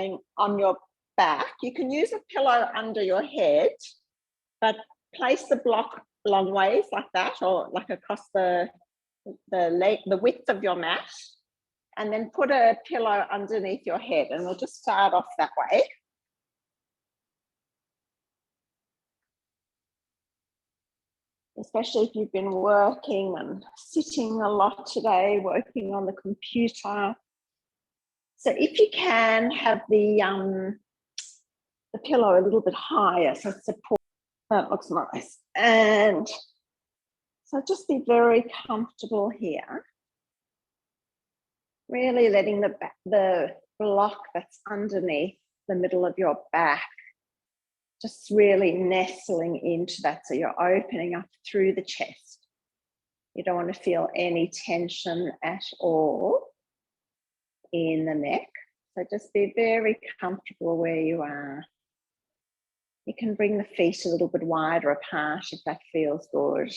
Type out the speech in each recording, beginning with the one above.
laying on your back. You can use a pillow under your head, but place the block long ways like that, or like across the width of your mat, and then put a pillow underneath your head. And we'll just start off that way. Especially if you've been working and sitting a lot today, working on the computer. So if you can have the pillow a little bit higher, so support, that looks nice. And so just be very comfortable here. Really letting the block that's underneath the middle of your back, just really nestling into that. So you're opening up through the chest. You don't want to feel any tension at all in the neck. So just be very comfortable where you are. You can bring the feet a little bit wider apart if that feels good.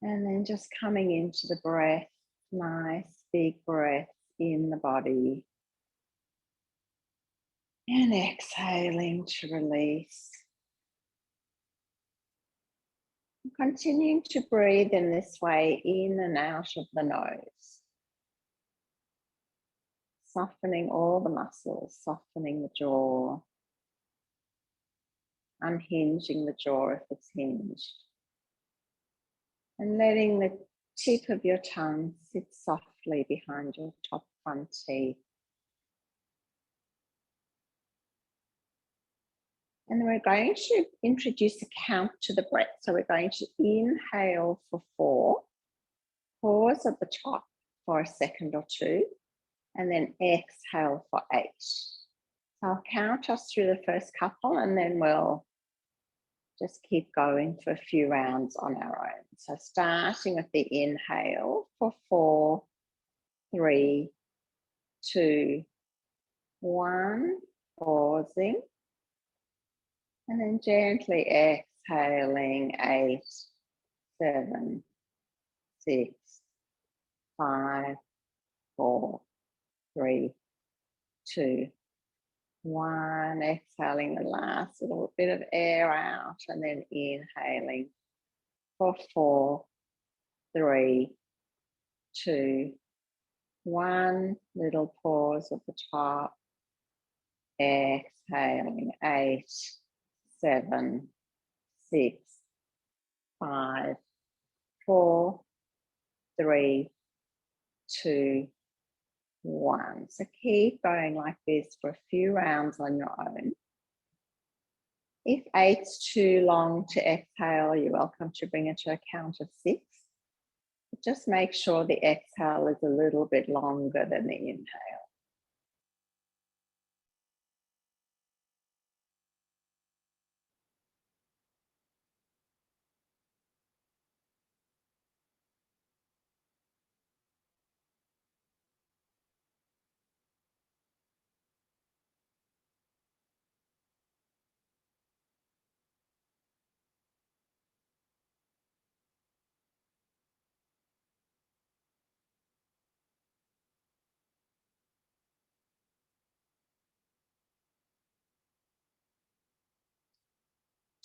And then just coming into the breath, nice big breath in the body. And exhaling to release. Continuing to breathe in this way, in and out of the nose. Softening all the muscles, softening the jaw. Unhinging the jaw if it's hinged. And letting the tip of your tongue sit softly behind your top front teeth. And then we're going to introduce a count to the breath. So we're going to inhale for 4, pause at the top for a second or 2, and then exhale for 8. So I'll count us through the first couple, and then we'll just keep going for a few rounds on our own. So starting with the inhale for 4, 3, 2, 1, pausing. And then gently exhaling, 8, 7, 6, 5, 4, 3, 2, 1. Exhaling the last little bit of air out, and then inhaling for 4, 3, 2, 1. Little pause at the top. Exhaling, 8, 7, 6, 5, 4, 3, 2, 1. So keep going like this for a few rounds on your own. If 8's too long to exhale, you're welcome to bring it to a count of 6. But just make sure the exhale is a little bit longer than the inhale.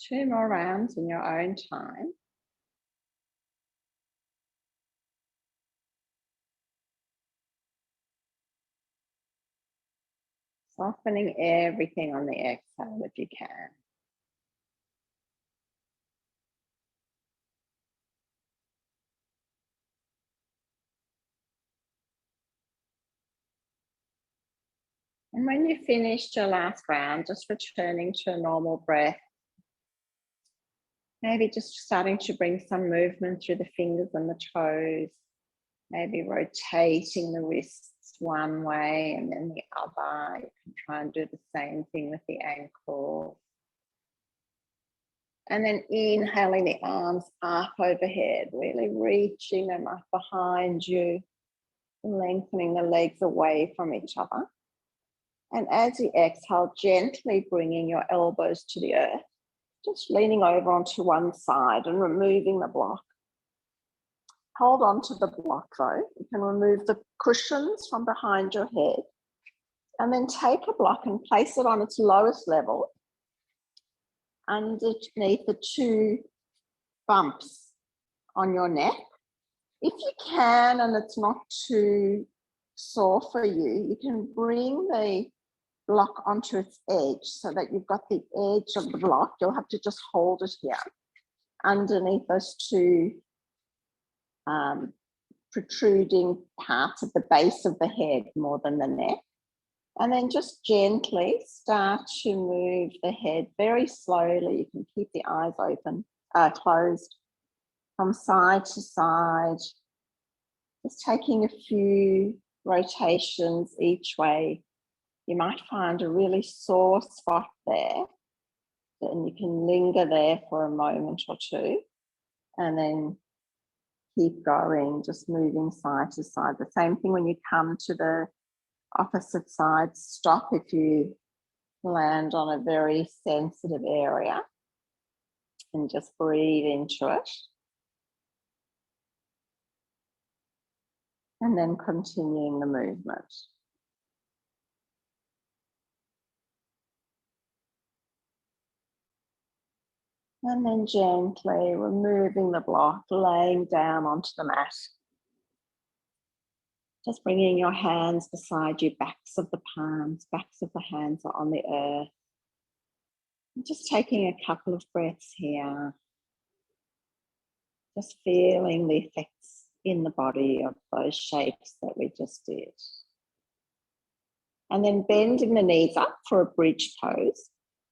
2 more rounds in your own time. Softening everything on the exhale if you can. And when you've finished your last round, just returning to a normal breath. Maybe just starting to bring some movement through the fingers and the toes. Maybe rotating the wrists one way and then the other. You can try and do the same thing with the ankles. And then inhaling the arms up overhead, really reaching them up behind you, lengthening the legs away from each other. And as you exhale, gently bringing your elbows to the earth, just leaning over onto one side and removing the block. Hold on to the block though. You can remove the cushions from behind your head And then take a block and place it on its lowest level underneath the 2 bumps on your neck. If you can, and it's not too sore for you, you can bring the block onto its edge so that you've got the edge of the block. You'll have to just hold it here underneath those 2 protruding parts at the base of the head more than the neck. And then just gently start to move the head very slowly. You can keep the eyes open, closed, from side to side. Just taking a few rotations each way. You might find a really sore spot there, and you can linger there for a moment or 2, and then keep going, just moving side to side. The same thing when you come to the opposite side. Stop if you land on a very sensitive area and just breathe into it. And then continuing the movement. And then gently removing the block, laying down onto the mat. Just bringing your hands beside you, backs of the palms, backs of the hands are on the earth. And just taking a couple of breaths here. Just feeling the effects in the body of those shapes that we just did. And then bending the knees up for a bridge pose.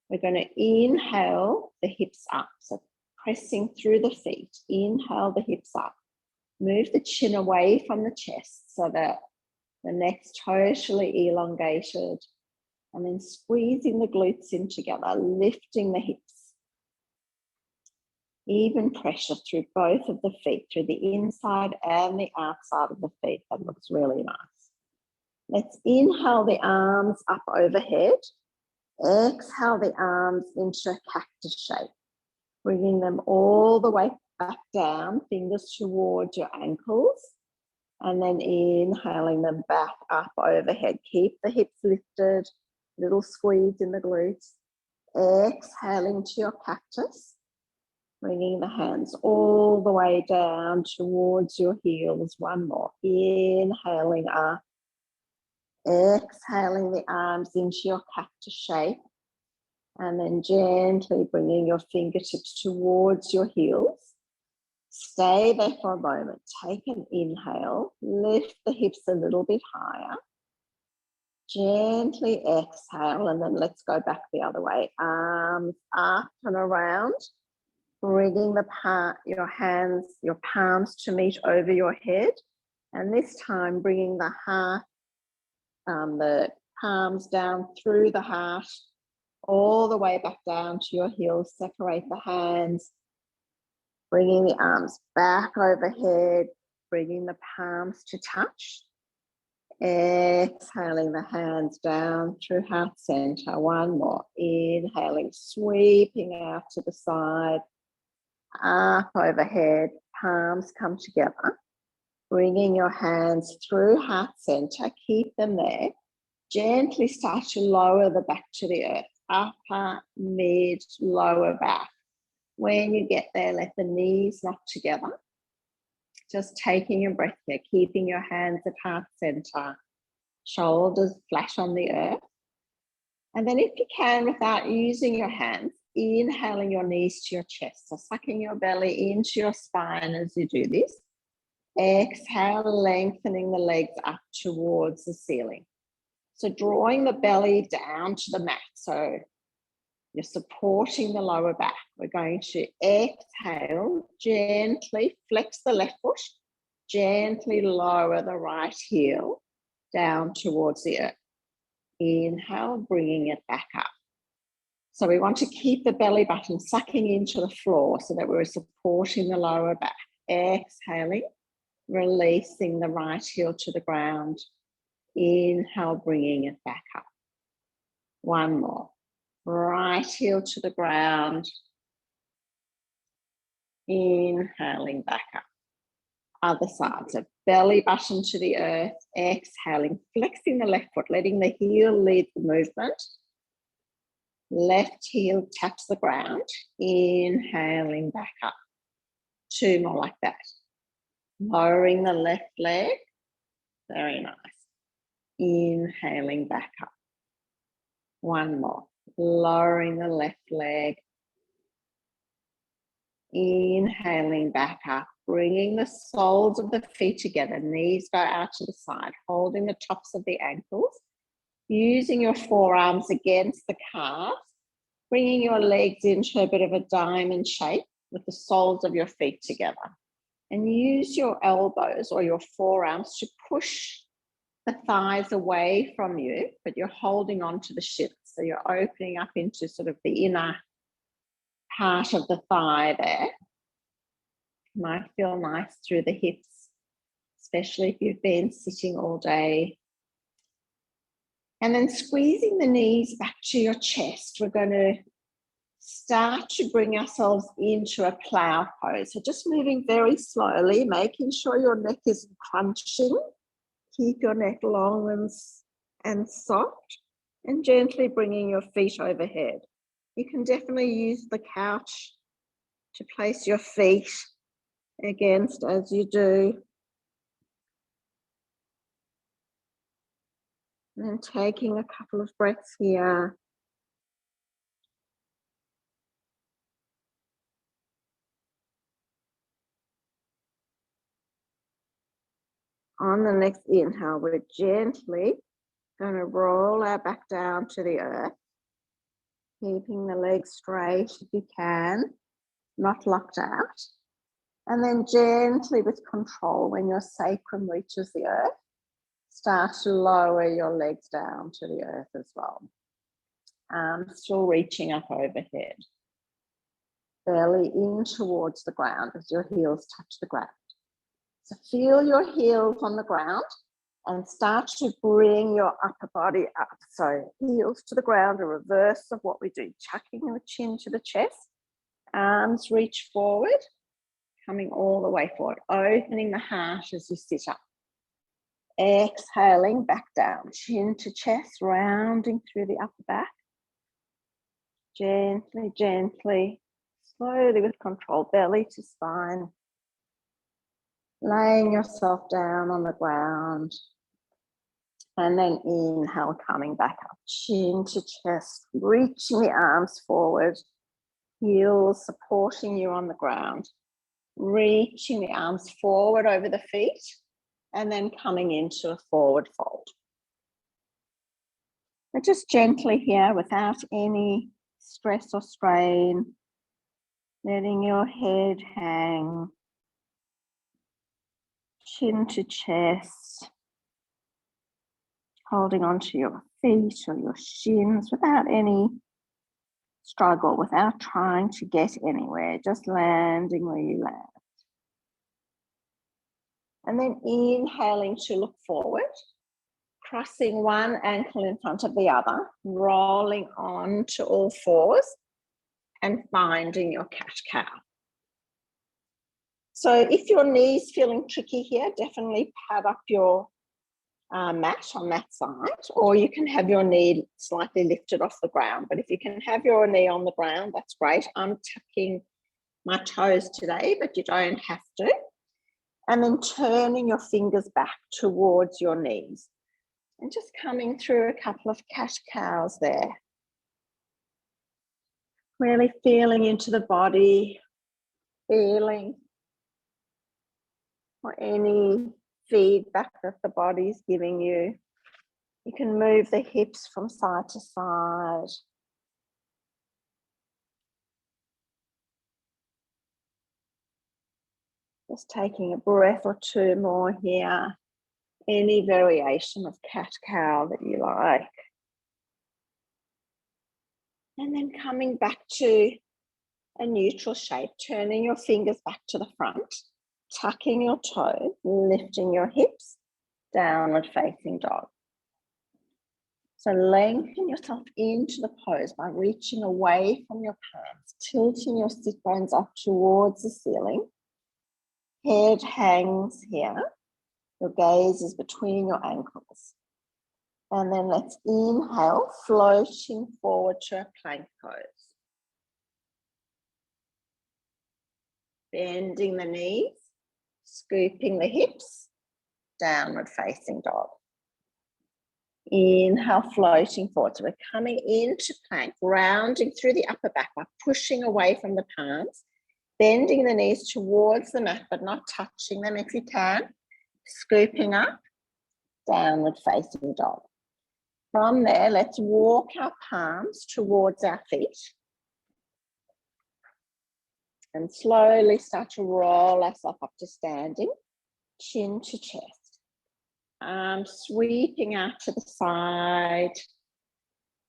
We're going to inhale the hips up, so pressing through the feet. Inhale the hips up. Move the chin away from the chest so that the neck's totally elongated. And then squeezing the glutes in together, lifting the hips. Even pressure through both of the feet, through the inside and the outside of the feet. That looks really nice. Let's inhale the arms up overhead. Exhale the arms into a cactus shape, bringing them all the way back down, fingers towards your ankles, and then inhaling them back up overhead. Keep the hips lifted, little squeeze in the glutes. Exhaling to your cactus, bringing the hands all the way down towards your heels. One more. Inhaling up. Exhaling the arms into your cactus shape. And then gently bringing your fingertips towards your heels. Stay there for a moment. Take an inhale. Lift the hips a little bit higher. Gently exhale, and then let's go back the other way. Arms up and around. Bringing your hands, your palms to meet over your head. And this time bringing the palms down through the heart, all the way back down to your heels. Separate the hands, bringing the arms back overhead, bringing the palms to touch. Exhaling the hands down through heart center. One more. Inhaling, sweeping out to the side, up overhead, palms come together. Bringing your hands through heart center, keep them there. Gently start to lower the back to the earth. Upper, mid, lower back. When you get there, let the knees knock together. Just taking your breath here, keeping your hands at heart center. Shoulders flat on the earth. And then if you can, without using your hands, inhaling your knees to your chest. So sucking your belly into your spine as you do this. Exhale, lengthening the legs up towards the ceiling. So drawing the belly down to the mat. So you're supporting the lower back. We're going to exhale, gently flex the left foot, gently lower the right heel down towards the earth. Inhale, bringing it back up. So we want to keep the belly button sucking into the floor so that we're supporting the lower back. Exhaling, releasing the right heel to the ground. Inhale, bringing it back up. One more. Right heel to the ground. Inhaling back up. Other side. So belly button to the earth, exhaling, flexing the left foot, letting the heel lead the movement. Left heel taps the ground, inhaling back up. 2 more like that. Lowering the left leg, very nice. Inhaling back up. 1 more. Lowering the left leg. Inhaling back up, bringing the soles of the feet together, knees go out to the side, holding the tops of the ankles, using your forearms against the calves, bringing your legs into a bit of a diamond shape with the soles of your feet together. And use your elbows or your forearms to push the thighs away from you, but you're holding on to the shins. So you're opening up into sort of the inner part of the thigh there. Might feel nice through the hips, especially if you've been sitting all day. And then squeezing the knees back to your chest. We're going to start to bring ourselves into a plow pose. So just moving very slowly, making sure your neck isn't crunching. Keep your neck long and soft, and gently bringing your feet overhead. You can definitely use the couch to place your feet against as you do. And then taking a couple of breaths here. On the next inhale, we're gently going to roll our back down to the earth, keeping the legs straight if you can, not locked out. And then gently with control, when your sacrum reaches the earth, start to lower your legs down to the earth as well. Arms still reaching up overhead. Belly in towards the ground as your heels touch the ground. So feel your heels on the ground and start to bring your upper body up. So heels to the ground, a reverse of what we do, chucking the chin to the chest. Arms reach forward, coming all the way forward, opening the heart as you sit up. Exhaling back down, chin to chest, rounding through the upper back. Gently, gently, slowly with control, belly to spine. Laying yourself down on the ground. And then inhale, coming back up, chin to chest, reaching the arms forward, heels supporting you on the ground, reaching the arms forward over the feet, and then coming into a forward fold. But just gently here, without any stress or strain, letting your head hang, chin to chest, holding onto your feet or your shins without any struggle, without trying to get anywhere, just landing where you land. And then inhaling to look forward, crossing one ankle in front of the other, rolling on to all fours and finding your cat-cow. So if your knee's feeling tricky here, definitely pad up your mat on that side, or you can have your knee slightly lifted off the ground. But if you can have your knee on the ground, that's great. I'm tucking my toes today, but you don't have to. And then turning your fingers back towards your knees and just coming through a couple of cat-cows there. Really feeling into the body, feeling for any feedback that the body's giving you. You can move the hips from side to side. Just taking a breath or two more here. Any variation of cat-cow that you like. And then coming back to a neutral shape, turning your fingers back to the front, tucking your toes, lifting your hips, downward facing dog. So lengthen yourself into the pose by reaching away from your palms, tilting your sit bones up towards the ceiling. Head hangs here. Your gaze is between your ankles. And then let's inhale, floating forward to a plank pose. Bending the knees, scooping the hips, downward facing dog. Inhale, floating forward. So we're coming into plank, rounding through the upper back, by pushing away from the palms, bending the knees towards the mat, but not touching them if you can. Scooping up, downward facing dog. From there, let's walk our palms towards our feet. And slowly start to roll ourselves up to standing, chin to chest. Arms sweeping out to the side,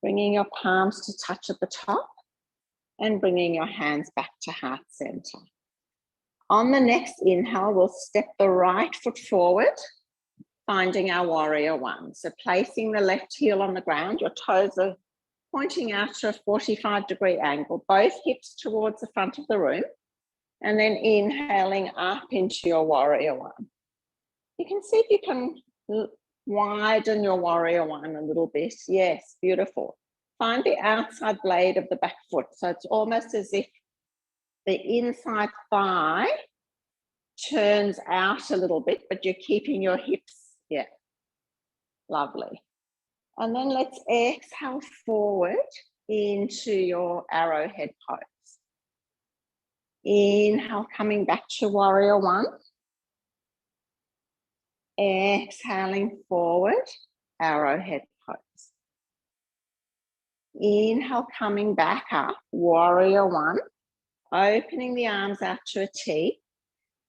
bringing your palms to touch at the top and bringing your hands back to heart center. On the next inhale, we'll step the right foot forward, finding our warrior one. So placing the left heel on the ground, your toes are pointing out to a 45-degree angle, both hips towards the front of the room, and then inhaling up into your warrior one. You can see if you can widen your warrior one a little bit. Yes, beautiful. Find the outside blade of the back foot. So it's almost as if the inside thigh turns out a little bit, but you're keeping your hips. Yeah, lovely. And then let's exhale forward into your arrowhead pose. Inhale, coming back to warrior one. Exhaling forward, arrowhead pose. Inhale, coming back up, warrior one. Opening the arms out to a T.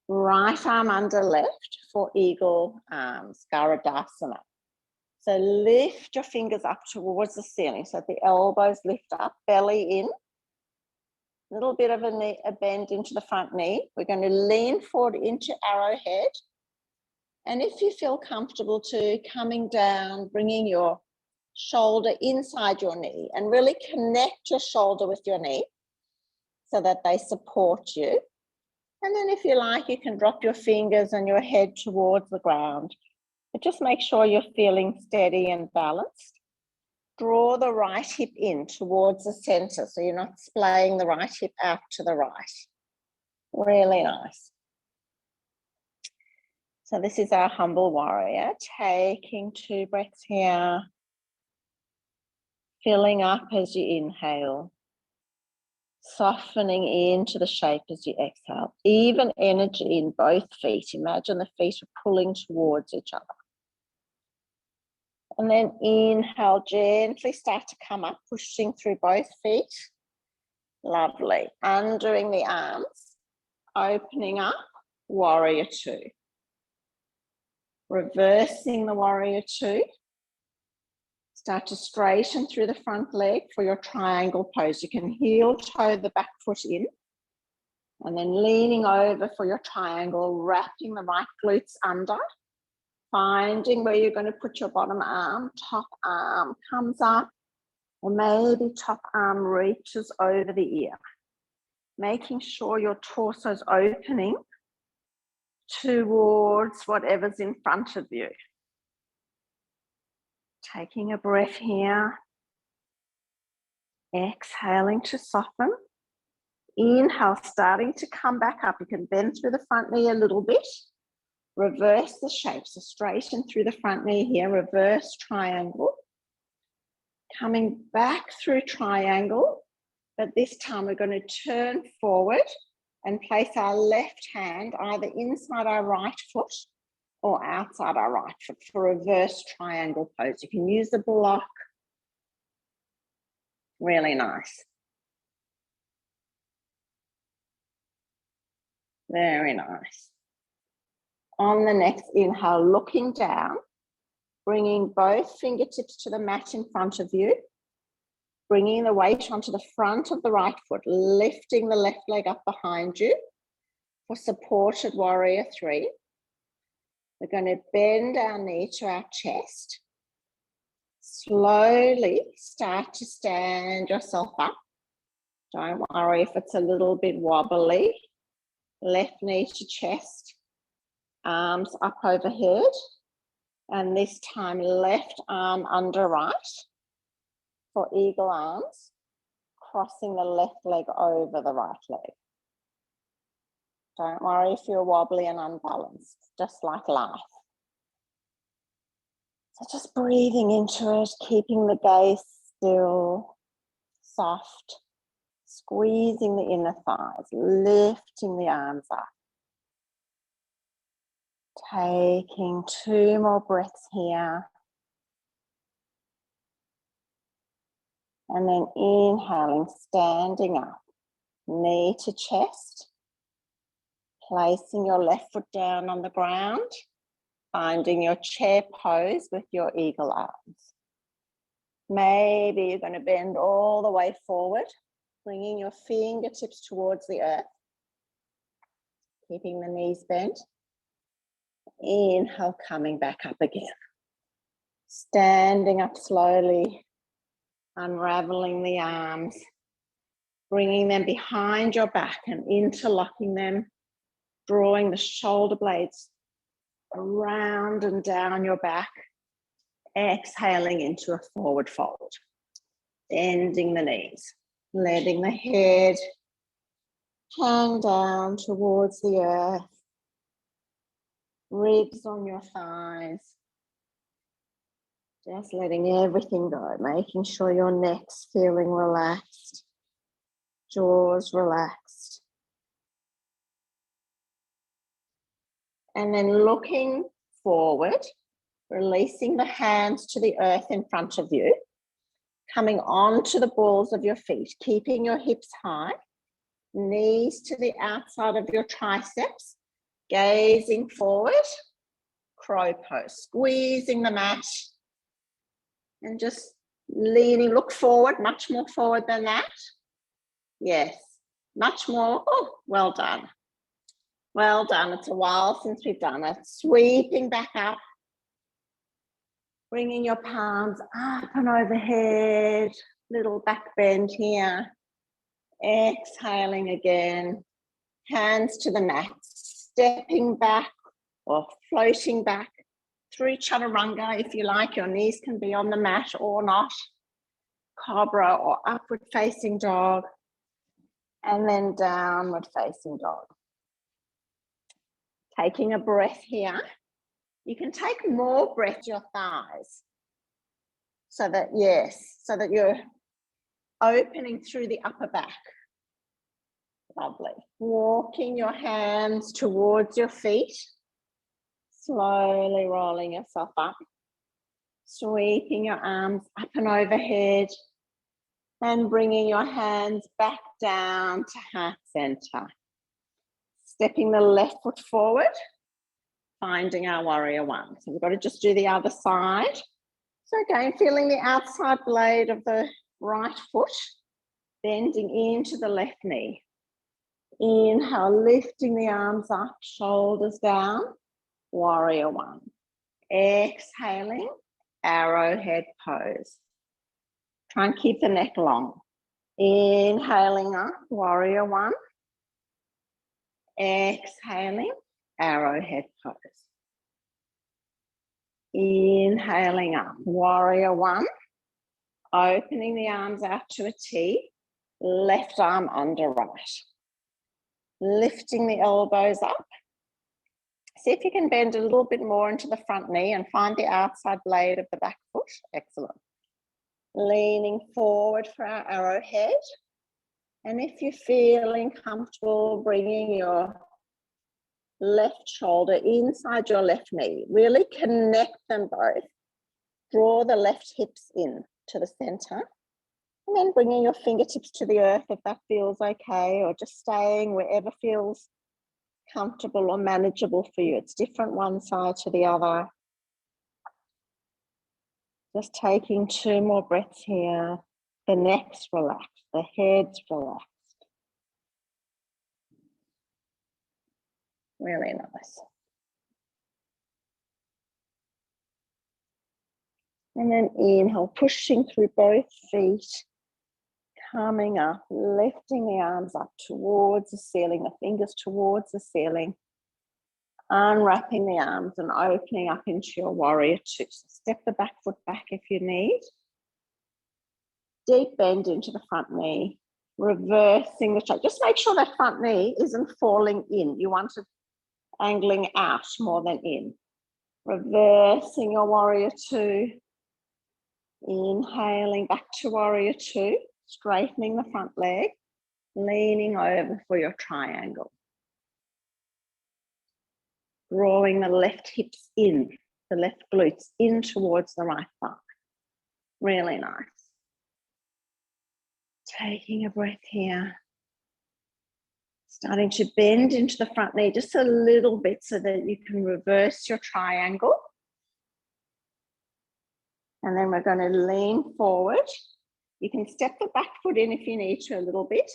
Right arm under left for eagle arms, Garudasana. So lift your fingers up towards the ceiling so the elbows lift up, belly in. A little bit of a bend into the front knee. We're going to lean forward into arrowhead. And if you feel comfortable too, coming down, bringing your shoulder inside your knee and really connect your shoulder with your knee so that they support you. And then if you like, you can drop your fingers and your head towards the ground. But just make sure you're feeling steady and balanced. Draw the right hip in towards the center so you're not splaying the right hip out to the right. Really nice. So this is our humble warrior. Taking 2 breaths here. Filling up as you inhale. Softening into the shape as you exhale. Even energy in both feet. Imagine the feet are pulling towards each other. And then inhale, gently start to come up, pushing through both feet. Lovely. Undoing the arms, opening up, warrior two. Reversing the warrior two. Start to straighten through the front leg for your triangle pose. You can heel toe the back foot in. And then leaning over for your triangle, wrapping the right glutes under. Finding where you're going to put your bottom arm, top arm comes up, or maybe top arm reaches over the ear. Making sure your torso's opening towards whatever's in front of you. Taking a breath here. Exhaling to soften. Inhale, starting to come back up. You can bend through the front knee a little bit. Reverse the shape, so straighten through the front knee here, reverse triangle. Coming back through triangle, but this time we're going to turn forward and place our left hand either inside our right foot or outside our right foot for reverse triangle pose. You can use the block. Really nice. Very nice. On the next inhale, looking down, bringing both fingertips to the mat in front of you, bringing the weight onto the front of the right foot, lifting the left leg up behind you for supported warrior three. We're going to bend our knee to our chest. Slowly start to stand yourself up. Don't worry if it's a little bit wobbly. Left knee to chest. arms up overhead. And this time, left arm under right for eagle arms, crossing the left leg over the right leg. Don't worry if you're wobbly and unbalanced, just like life. So just breathing into it, keeping the gaze still, soft, squeezing the inner thighs, lifting the arms up. Taking 2 more breaths here. And then inhaling, standing up, knee to chest. Placing your left foot down on the ground. Finding your chair pose with your eagle arms. Maybe you're going to bend all the way forward, bringing your fingertips towards the earth. Keeping the knees bent. Inhale, coming back up again. Standing up slowly, unraveling the arms, bringing them behind your back and interlocking them, drawing the shoulder blades around and down your back, exhaling into a forward fold, bending the knees, letting the head hang down towards the earth, ribs on your thighs, just letting everything go, making sure your neck's feeling relaxed, jaws relaxed. And then looking forward, releasing the hands to the earth in front of you, coming onto the balls of your feet, keeping your hips high, knees to the outside of your triceps, gazing forward, crow pose, squeezing the mat, and just leaning, look forward, much more forward than that. Yes, much more. Oh, well done. Well done. It's a while since we've done it. Sweeping back up. Bringing your palms up and overhead. Little back bend here. Exhaling again. Hands to the mat. Stepping back or floating back through chaturanga if you like. Your knees can be on the mat or not. Cobra or upward facing dog. And then downward facing dog. Taking a breath here. You can take more breath to your thighs. So that, yes, so that you're opening through the upper back. Lovely. Walking your hands towards your feet. Slowly rolling yourself up. Sweeping your arms up and overhead. And bringing your hands back down to heart center. Stepping the left foot forward, finding our warrior one. So we've got to just do the other side. So again, feeling the outside blade of the right foot, bending into the left knee. Inhale, lifting the arms up, shoulders down, warrior one. Exhaling, arrowhead pose. Try and keep the neck long. Inhaling up, warrior one. Exhaling, arrowhead pose. Inhaling up, warrior one. Opening the arms out to a T, left arm under right. Lifting the elbows up. See if you can bend a little bit more into the front knee and find the outside blade of the back foot. Excellent. Leaning forward for our arrowhead. And if you're feeling comfortable, bringing your left shoulder inside your left knee. Really connect them both. Draw the left hips in to the center. And then bringing your fingertips to the earth if that feels okay, or just staying wherever feels comfortable or manageable for you. It's different one side to the other. Just taking 2 more breaths here. The neck's relaxed, the head's relaxed. Really nice. And then inhale, pushing through both feet, coming up, lifting the arms up towards the ceiling, the fingers towards the ceiling. unwrapping the arms and opening up into your warrior two. So step the back foot back if you need. Deep bend into the front knee, reversing the shape. Just make sure that front knee isn't falling in. You want it angling out more than in. Reversing your warrior two. Inhaling back to warrior two, straightening the front leg, leaning over for your triangle. Drawing the left hips in, the left glutes in towards the right thigh. Really nice. Taking a breath here. Starting to bend into the front knee just a little bit so that you can reverse your triangle. And then we're going to lean forward. You can step the back foot in if you need to a little bit,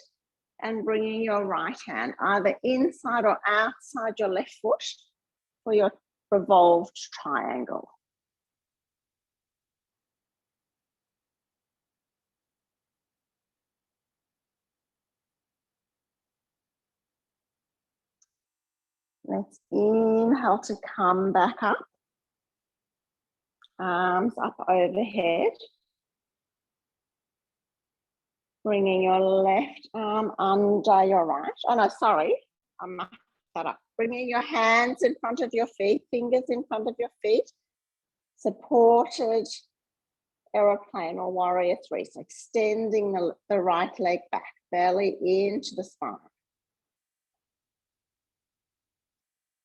and bringing your right hand either inside or outside your left foot for your revolved triangle. Let's inhale to come back up. Arms up overhead. Bringing your left arm under your right. Oh no, sorry, I mucked that up. Bringing your hands in front of your feet, fingers in front of your feet. Supported aeroplane or warrior three. So extending the right leg back, belly into the spine.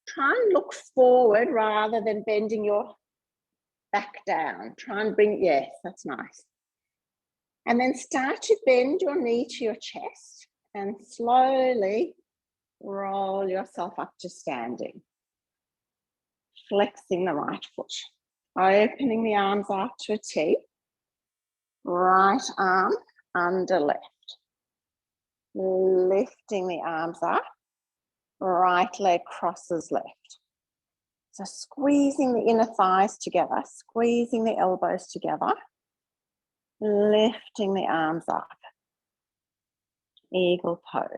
Try and look forward rather than bending your back down. Try and bring, yes, that's nice. And then start to bend your knee to your chest and slowly roll yourself up to standing. Flexing the right foot. Opening the arms out to a T. Right arm under left. Lifting the arms up. Right leg crosses left. So squeezing the inner thighs together, squeezing the elbows together, lifting the arms up. Eagle pose.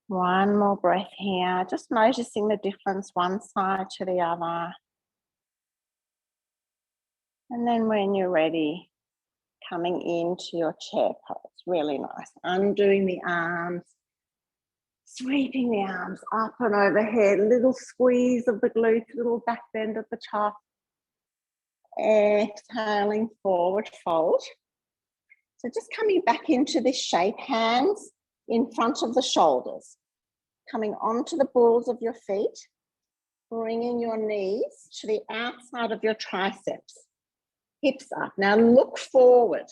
One more breath here, just noticing the difference one side to the other. And then when you're ready, coming into your chair pose, really nice. Undoing the arms. Sweeping the arms up and overhead, little squeeze of the glutes, little back bend at the top. Exhaling, forward fold. So just coming back into this shape, hands in front of the shoulders. Coming onto the balls of your feet, bringing your knees to the outside of your triceps. Hips up. Now look forward.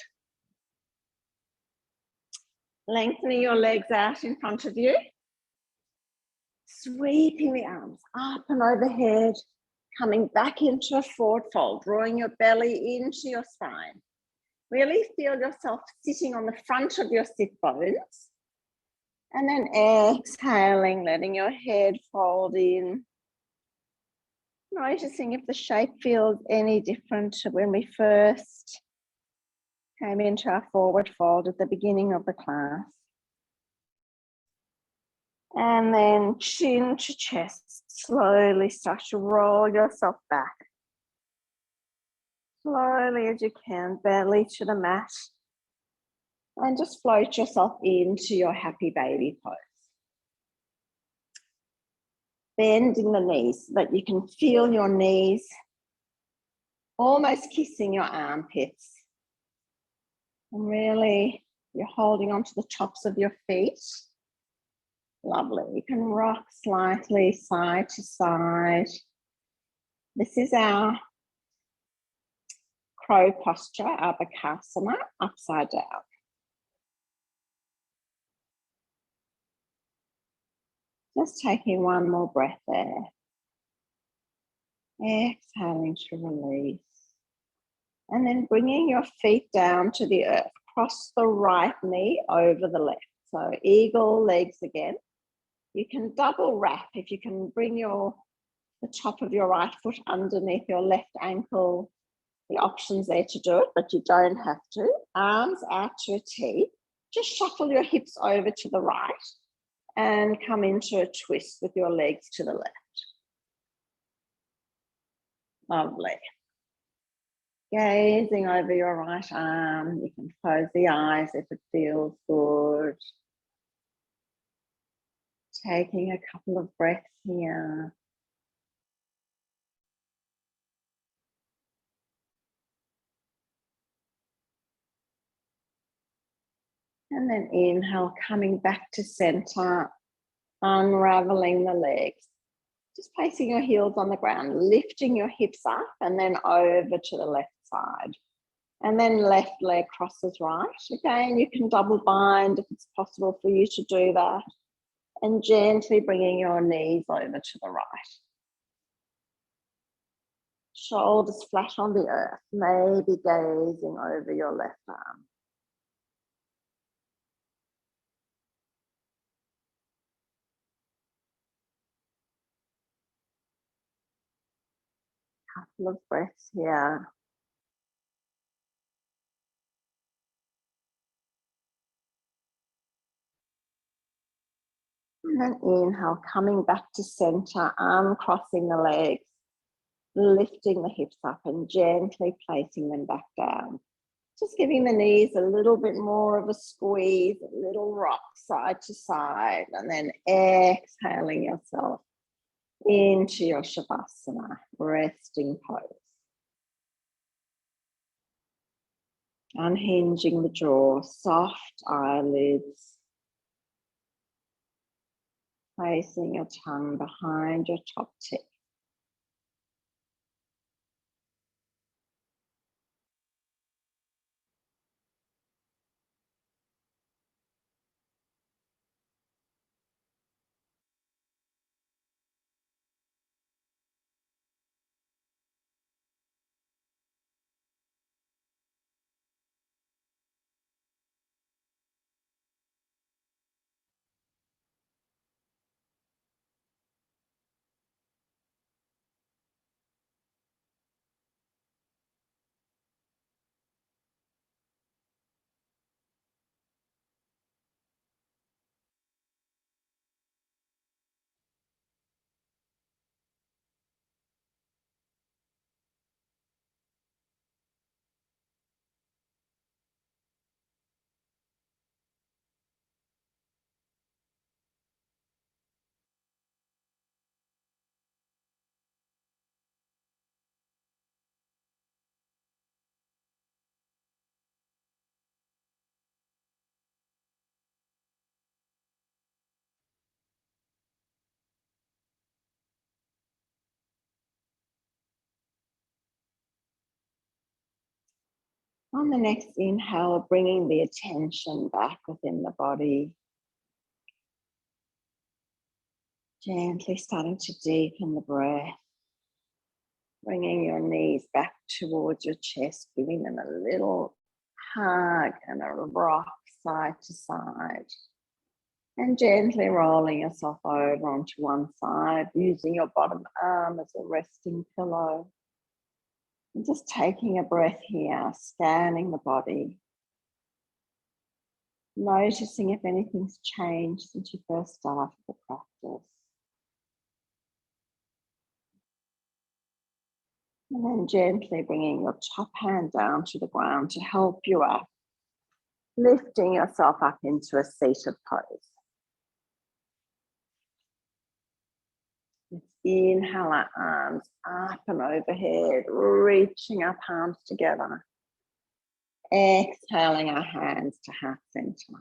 Lengthening your legs out in front of you. Sweeping the arms up and overhead, coming back into a forward fold, drawing your belly into your spine. Really feel yourself sitting on the front of your sit bones. And then exhaling, letting your head fold in. Noticing if the shape feels any different to when we first came into our forward fold at the beginning of the class. And then chin to chest, slowly start to roll yourself back. Slowly as you can, belly to the mat. And just float yourself into your happy baby pose. Bending the knees so that you can feel your knees almost kissing your armpits. And really, you're holding onto the tops of your feet. Lovely. You can rock slightly side to side. This is our crow posture, our Bakasana, upside down. Just taking one more breath there. Exhaling to release. And then bringing your feet down to the earth. Cross the right knee over the left. So eagle legs again. You can double wrap if you can bring the top of your right foot underneath your left ankle. The option's there to do it, but you don't have to. Arms out to a T. Just shuffle your hips over to the right And come into a twist with your legs to the left. Lovely. Gazing over your right arm. You can close the eyes if it feels good. Taking a couple of breaths here. And then inhale, coming back to center, unraveling the legs. Just placing your heels on the ground, lifting your hips up and then over to the left side. And then left leg crosses right. Again, you can double bind if it's possible for you to do that. And gently bringing your knees over to the right. Shoulders flat on the earth, maybe gazing over your left arm. Couple of breaths here. And then inhale, coming back to center, uncrossing the legs, lifting the hips up and gently placing them back down. Just giving the knees a little bit more of a squeeze, a little rock side to side, and then exhaling yourself into your Shavasana, resting pose. Unhinging the jaw, soft eyelids. Placing your tongue behind your top tip. On the next inhale, bringing the attention back within the body. Gently starting to deepen the breath. Bringing your knees back towards your chest, giving them a little hug and a rock side to side. And gently rolling yourself over onto one side, using your bottom arm as a resting pillow. And just taking a breath here, scanning the body. Noticing if anything's changed since you first started the practice. And then gently bringing your top hand down to the ground to help you up. Lifting yourself up into a seated pose. Let's inhale our arms up and overhead, reaching our palms together. Exhaling our hands to heart center.